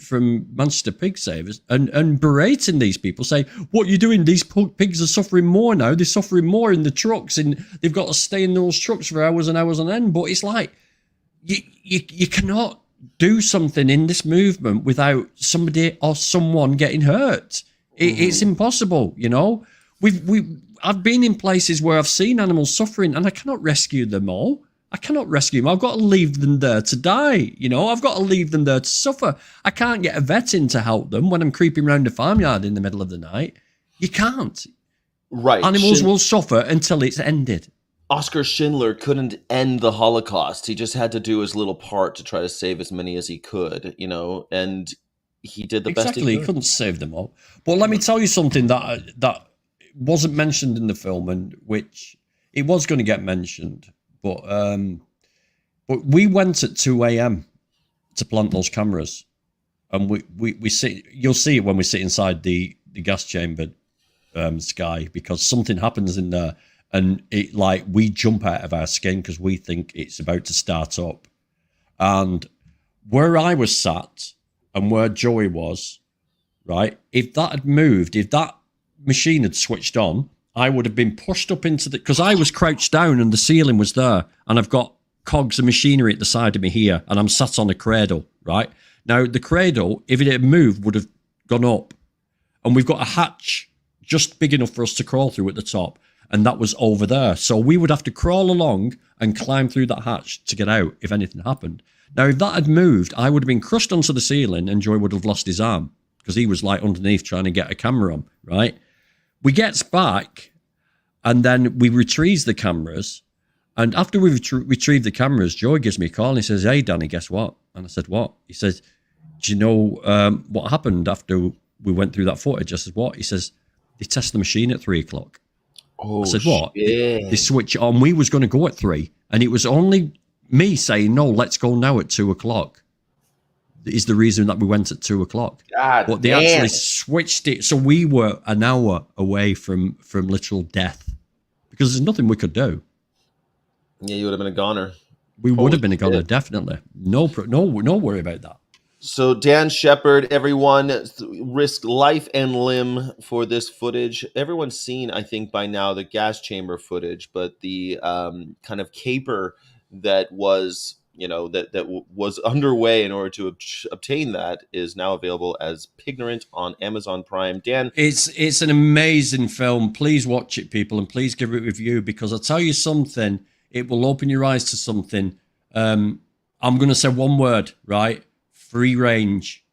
Manchester Pig Savers and berating these people, saying, "What are you doing? These pigs are suffering more now. They're suffering more in the trucks, and they've got to stay in those trucks for hours and hours on end." But it's like, you cannot do something in this movement without somebody or someone getting hurt. It's impossible, you know. I've been in places where I've seen animals suffering, and I cannot rescue them all. I cannot rescue them. I've got to leave them there to die. You know, I've got to leave them there to suffer. I can't get a vet in to help them when I'm creeping around a farmyard in the middle of the night. You can't. Right. Animals will suffer until it's ended. Oskar Schindler couldn't end the Holocaust. He just had to do his little part to try to save as many as he could, you know, and he did the best he could. Exactly, he couldn't save them all. But let me tell you something that wasn't mentioned in the film, and which it was going to get mentioned. But we went at 2 a.m. to plant those cameras, and we sit. You'll see it when we sit inside the gas chamber, Sky, because something happens in there, and it like we jump out of our skin because we think it's about to start up. And where I was sat and where Joey was, right? If that had moved, if that machine had switched on, I would have been pushed up into the, because I was crouched down and the ceiling was there, and I've got cogs of machinery at the side of me here, and I'm sat on a cradle, right? Now, the cradle, if it had moved, would have gone up, and we've got a hatch just big enough for us to crawl through at the top, and that was over there. So we would have to crawl along and climb through that hatch to get out if anything happened. Now, if that had moved, I would have been crushed onto the ceiling, and Joy would have lost his arm because he was like underneath trying to get a camera on, right? We gets back, and then we retrieves the cameras. And after we retrieved the cameras, Joey gives me a call and he says, "Hey, Danny, guess what?" And I said, "What?" He says, "Do you know what happened after we went through that footage?" I said, "What?" He says, "They test the machine at 3 o'clock." Oh, I said, "What?" Shit. They switch it on. We was going to go at 3. And it was only me saying, "No, let's go now at 2 o'clock." Is the reason that we went at 2 o'clock. God But they damn. actually switched it. So we were an hour away from literal death because there's nothing we could do. Yeah, you would have been a goner. We would have been a goner, shit. definitely. No worry about that. So Dan Shepard, everyone risked life and limb for this footage. Everyone's seen, I think, by now the gas chamber footage, but the kind of caper that was, you know, that was underway in order to obtain that is now available as Pignorant on Amazon Prime. Dan, It's an amazing film. Please watch it, people, and please give it a review, because I'll tell you something. It will open your eyes to something. I'm going to say one word, right? Free range.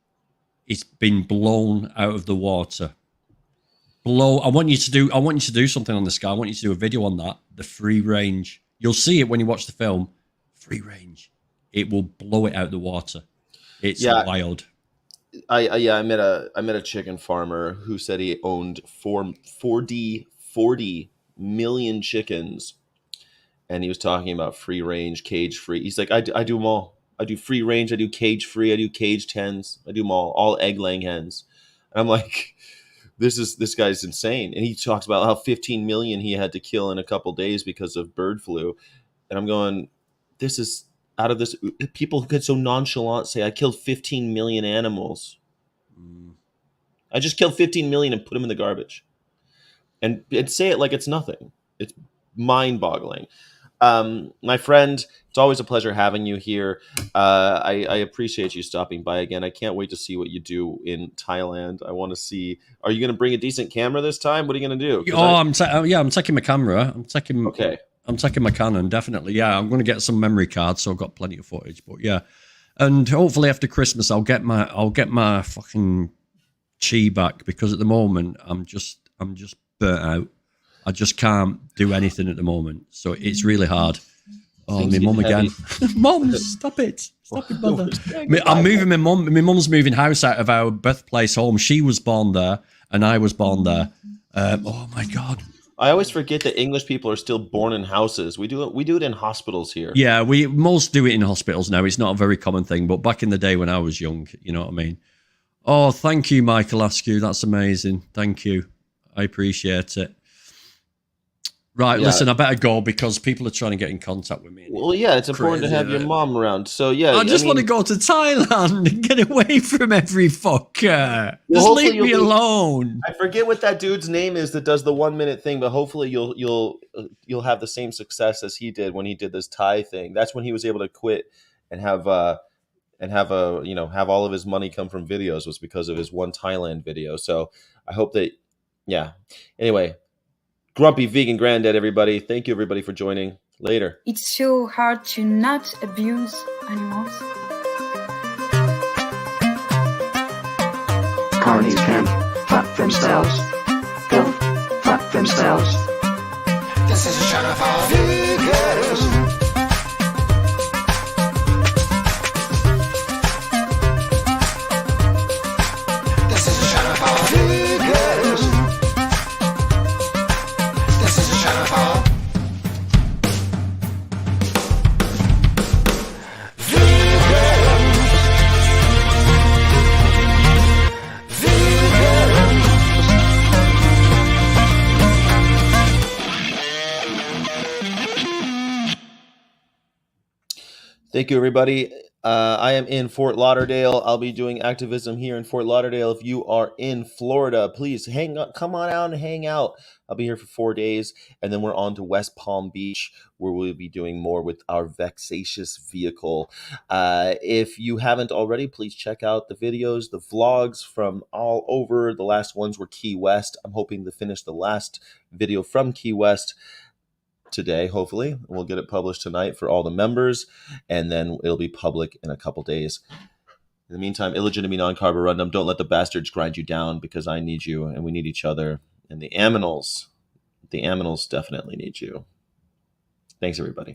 It's been blown out of the water. I want you to do something on the Sky. I want you to do a video on that. The free range. You'll see it when you watch the film. Free range. It will blow it out of the water. It's wild. I met a chicken farmer who said he owned 40 million chickens, and he was talking about free range, cage free. He's like, I do them all. I do free range, I do cage free, I do caged hens, I do them all egg laying hens. And I'm like, this guy's insane. And he talks about how 15 million he had to kill in a couple days because of bird flu. And I'm going, this is out of this. People get so nonchalant, say, I killed 15 million animals. I just killed 15 million and put them in the garbage. And say it like it's nothing. It's mind-boggling. My friend, it's always a pleasure having you here. I appreciate you stopping by again. I can't wait to see what you do in Thailand. I want to see. Are you going to bring a decent camera this time? What are you going to do? I'm taking my camera. Okay. I'm taking my Canon, definitely. Yeah, I'm going to get some memory cards, so I've got plenty of footage. But yeah, and hopefully after Christmas, I'll get my fucking chi back, because at the moment I'm just burnt out. I just can't do anything at the moment, so it's really hard. Oh, my mum again. Mum, stop it, mother. I'm moving my mum. My mum's moving house out of our birthplace home. She was born there, and I was born there. Oh my God. I always forget that English people are still born in houses. We do it in hospitals here. Yeah, most do it in hospitals now. It's not a very common thing, but back in the day when I was young, you know what I mean? Oh, thank you, Michael Askew. That's amazing. Thank you. I appreciate it. Right, Yeah. listen, I better go because people are trying to get in contact with me. Well, yeah, it's important to Crazy, have your right? mom around. So yeah, I just want to mean, go to Thailand and get away from every fucker. well, Just hopefully leave you'll me be. alone. I forget what that dude's name is that does the 1 minute thing, but hopefully you'll have the same success as he did when he did this Thai thing. That's when he was able to quit and have a have all of his money come from videos was because of his one Thailand video. So I hope that yeah. Anyway, grumpy vegan granddad, everybody. Thank you everybody for joining. Later. It's so hard to not abuse animals. Carnies can fuck themselves. Go fuck themselves. This is a show for vegans. This is a show for vegans. This is a show for Thank you, everybody. I am in Fort Lauderdale. I'll be doing activism here in Fort Lauderdale. If you are in Florida, please come on out and hang out. I'll be here for 4 days, and then we're on to West Palm Beach, where we'll be doing more with our vexatious vehicle. If you haven't already, please check out the videos, the vlogs from all over. The last ones were Key West. I'm hoping to finish the last video from Key West today, hopefully. We'll get it published tonight for all the members, and then it'll be public in a couple days. In the meantime, illegitimately non-carborundum, don't let the bastards grind you down, because I need you and we need each other. And the aminals definitely need you. Thanks, everybody.